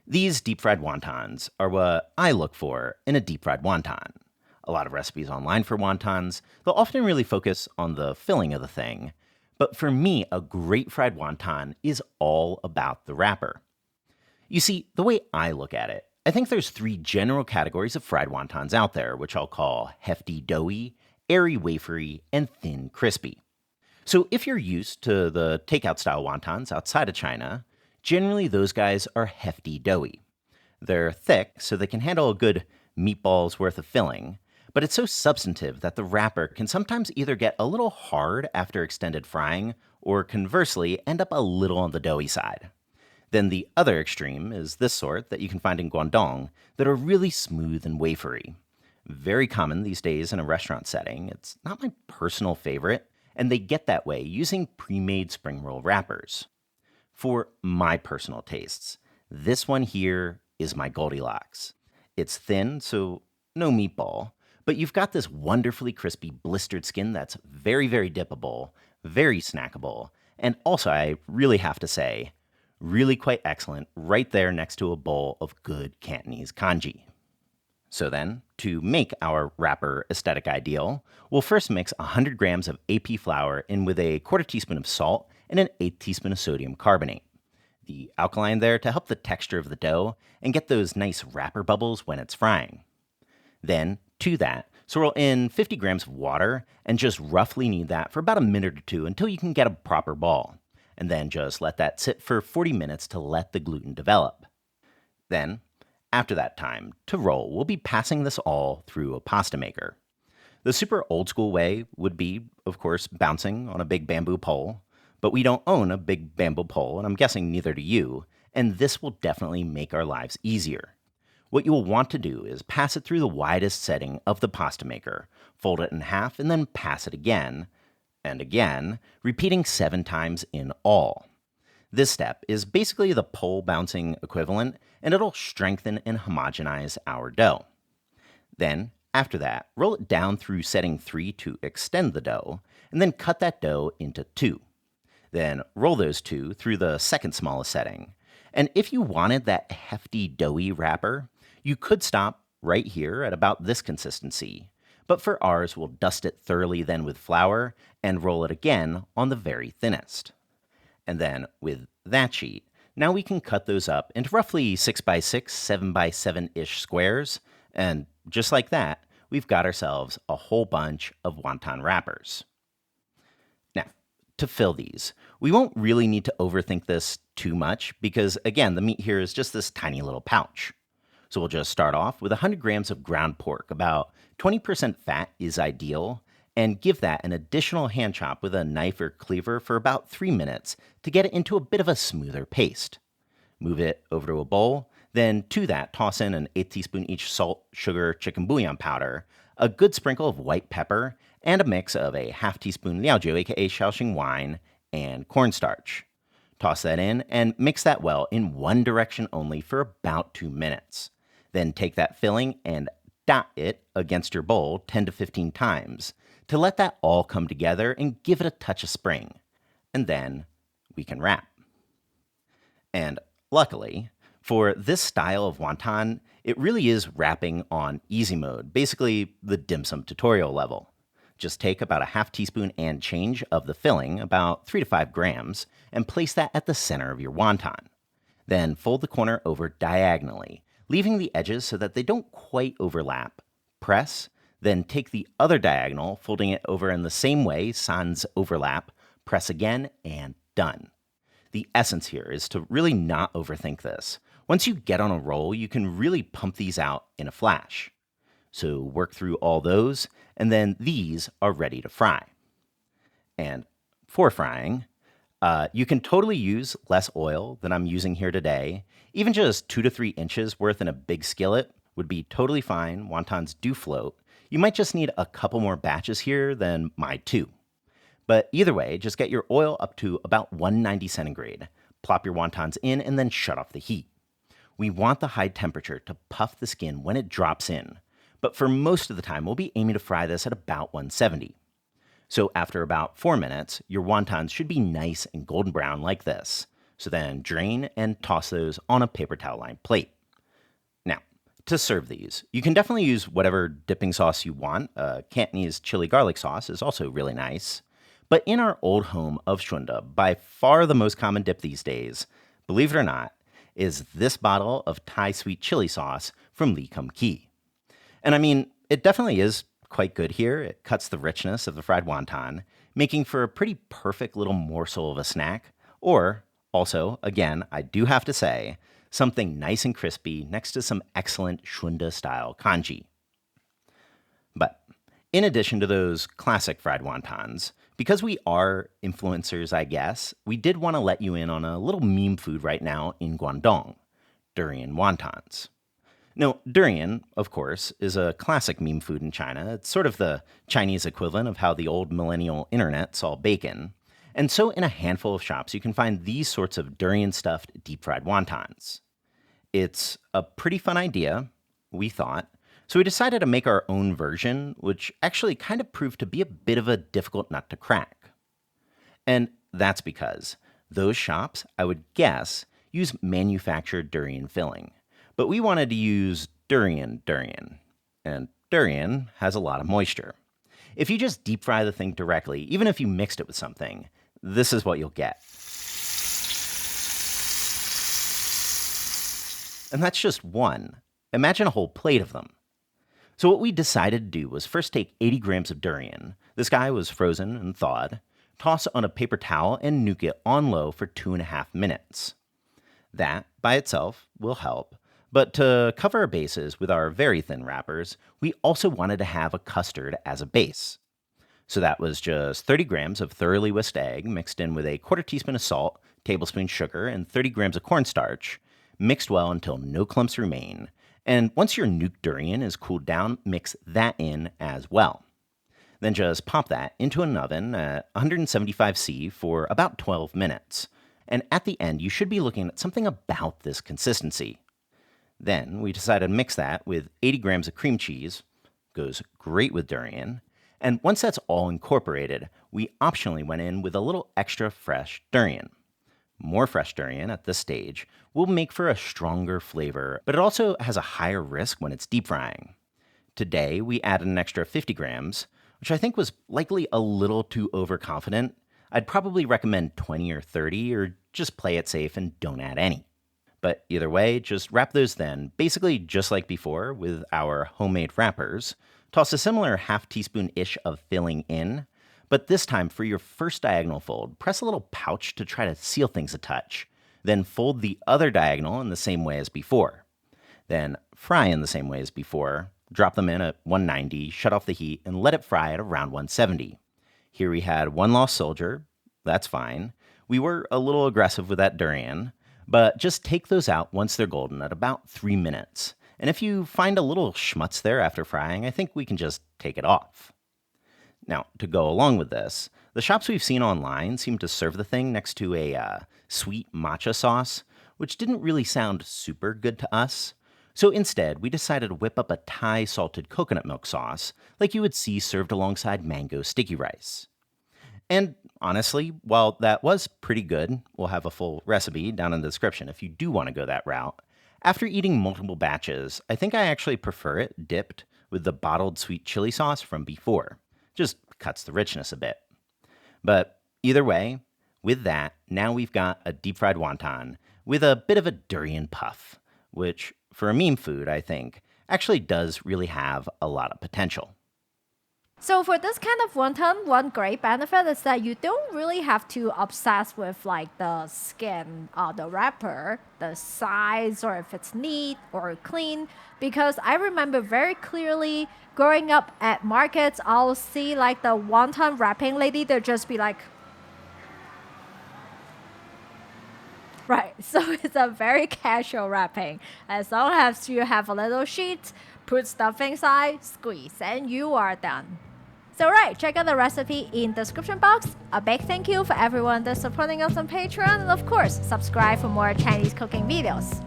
These deep-fried wontons are what I look for in a deep-fried wonton. A lot of recipes online for wontons, they'll often really focus on the filling of the thing. But for me, a great fried wonton is all about the wrapper. You see, the way I look at it, I think there's three general categories of fried wontons out there, which I'll call hefty doughy, airy wafery, and thin crispy. So if you're used to the takeout style wontons outside of China, generally those guys are hefty doughy. They're thick, so they can handle a good meatball's worth of filling, but it's so substantive that the wrapper can sometimes either get a little hard after extended frying, or conversely, end up a little on the doughy side. Then the other extreme is this sort that you can find in Guangdong that are really smooth and wafery. Very common these days in a restaurant setting. It's not my personal favorite, and they get that way using pre-made spring roll wrappers. For my personal tastes, this one here is my Goldilocks. It's thin, so no meatball, but you've got this wonderfully crispy blistered skin that's very, very dippable, very snackable, and also, I really have to say, really quite excellent right there next to a bowl of good Cantonese congee. So then, to make our wrapper aesthetic ideal, we'll first mix 100 grams of AP flour in with a quarter teaspoon of salt and an eighth teaspoon of sodium carbonate. The alkaline there to help the texture of the dough and get those nice wrapper bubbles when it's frying. Then, to that, swirl in 50 grams of water and just roughly knead that for about a minute or two until you can get a proper ball. And then just let that sit for 40 minutes to let the gluten develop. Then, after that time, to roll, we'll be passing this all through a pasta maker. The super old school way would be, of course, bouncing on a big bamboo pole, but we don't own a big bamboo pole, and I'm guessing neither do you, and this will definitely make our lives easier. What you will want to do is pass it through the widest setting of the pasta maker, fold it in half, and then pass it again, and again, repeating 7 times in all. This step is basically the pole bouncing equivalent, and it'll strengthen and homogenize our dough. Then, after that, roll it down through setting 3 to extend the dough, and then cut that dough into 2. Then roll those 2 through the second smallest setting. And if you wanted that hefty doughy wrapper, you could stop right here at about this consistency. But for ours, we'll dust it thoroughly then with flour and roll it again on the very thinnest. And then with that sheet, now we can cut those up into roughly 6x6, 7x7-ish squares, and just like that, we've got ourselves a whole bunch of wonton wrappers. Now, to fill these, we won't really need to overthink this too much because, again, the meat here is just this tiny little pouch. So we'll just start off with 100 grams of ground pork. About 20% fat is ideal, and give that an additional hand chop with a knife or cleaver for about 3 minutes to get it into a bit of a smoother paste. Move it over to a bowl, then to that toss in an 1/8 teaspoon each salt, sugar, chicken bouillon powder, a good sprinkle of white pepper, and a mix of a half teaspoon liaojiu, aka Shaoxing wine, and cornstarch. Toss that in and mix that well in one direction only for about 2 minutes. Then take that filling and dot it against your bowl 10 to 15 times to let that all come together and give it a touch of spring. And then we can wrap. And luckily, for this style of wonton, it really is wrapping on easy mode, basically the dim sum tutorial level. Just take about a half teaspoon and change of the filling, about 3 to 5 grams, and place that at the center of your wonton. Then fold the corner over diagonally, leaving the edges so that they don't quite overlap. Press, then take the other diagonal, folding it over in the same way, sans overlap, press again, and done. The essence here is to really not overthink this. Once you get on a roll, you can really pump these out in a flash. So work through all those, and then these are ready to fry. And for frying, you can totally use less oil than I'm using here today. Even just 2 to 3 inches worth in a big skillet would be totally fine. Wontons do float. You might just need a couple more batches here than my 2. But either way, just get your oil up to about 190 centigrade. Plop your wontons in and then shut off the heat. We want the high temperature to puff the skin when it drops in. But for most of the time, we'll be aiming to fry this at about 170. So after about 4 minutes, your wontons should be nice and golden brown like this. So then drain and toss those on a paper towel lined plate. Now, to serve these, you can definitely use whatever dipping sauce you want. Cantonese chili garlic sauce is also really nice. But in our old home of Shunda, by far the most common dip these days, believe it or not, is this bottle of Thai sweet chili sauce from Lee Kum Kee. And I mean, it definitely is quite good here. It cuts the richness of the fried wonton, making for a pretty perfect little morsel of a snack. Or, also, again, I do have to say, something nice and crispy next to some excellent Shunda-style congee. But in addition to those classic fried wontons, because we are influencers, I guess, we did want to let you in on a little meme food right now in Guangdong, Durian wontons. Now, durian, of course, is a classic meme food in China. It's sort of the Chinese equivalent of how the old millennial internet saw bacon. And so in a handful of shops, you can find these sorts of durian-stuffed deep-fried wontons. It's a pretty fun idea, we thought, so we decided to make our own version, which actually kind of proved to be a bit of a difficult nut to crack. And that's because those shops, I would guess, use manufactured durian filling. But we wanted to use durian, and durian has a lot of moisture. If you just deep fry the thing directly, even if you mixed it with something, this is what you'll get. And that's just one. Imagine a whole plate of them. So what we decided to do was first take 80 grams of durian. This guy was frozen and thawed. Toss it on a paper towel and nuke it on low for 2.5 minutes. That, by itself, will help. But to cover our bases with our very thin wrappers, we also wanted to have a custard as a base. So that was just 30 grams of thoroughly whisked egg mixed in with a quarter teaspoon of salt, tablespoon sugar, and 30 grams of cornstarch, mixed well until no clumps remain. And once your nuked durian is cooled down, mix that in as well. Then just pop that into an oven at 175°C for about 12 minutes. And at the end, you should be looking at something about this consistency. Then we decided to mix that with 80 grams of cream cheese, goes great with durian. And once that's all incorporated, we optionally went in with a little extra fresh durian. More fresh durian at this stage will make for a stronger flavor, but it also has a higher risk when it's deep frying. Today, we added an extra 50 grams, which I think was likely a little too overconfident. I'd probably recommend 20 or 30, or just play it safe and don't add any. But either way, just wrap those then, basically just like before with our homemade wrappers. Toss a similar half teaspoon-ish of filling in, but this time for your first diagonal fold, press a little pouch to try to seal things a touch. Then fold the other diagonal in the same way as before. Then fry in the same way as before. Drop them in at 190, shut off the heat, and let it fry at around 170. Here we had one lost soldier. That's fine. We were a little aggressive with that durian, but just take those out once they're golden at about 3 minutes. And if you find a little schmutz there after frying, I think we can just take it off. Now, to go along with this, the shops we've seen online seem to serve the thing next to a sweet matcha sauce, which didn't really sound super good to us. So instead, we decided to whip up a Thai salted coconut milk sauce like you would see served alongside mango sticky rice. And honestly, while that was pretty good, we'll have a full recipe down in the description if you do want to go that route. After eating multiple batches, I think I actually prefer it dipped with the bottled sweet chili sauce from before. Just cuts the richness a bit. But either way, with that, now we've got a deep fried wonton with a bit of a durian puff, which for a meme food, I think, actually does really have a lot of potential. So for this kind of wonton, one great benefit is that you don't really have to obsess with like the skin, the wrapper, the size, or if it's neat or clean. Because I remember very clearly growing up at markets, I'll see like the wonton wrapping lady, they'll just be like, right, so it's a very casual wrapping. As long as you have a little sheet, put stuff inside, squeeze, and you are done. So right, check out the recipe in the description box. A big thank you for everyone that's supporting us on Patreon, and of course, subscribe for more Chinese cooking videos.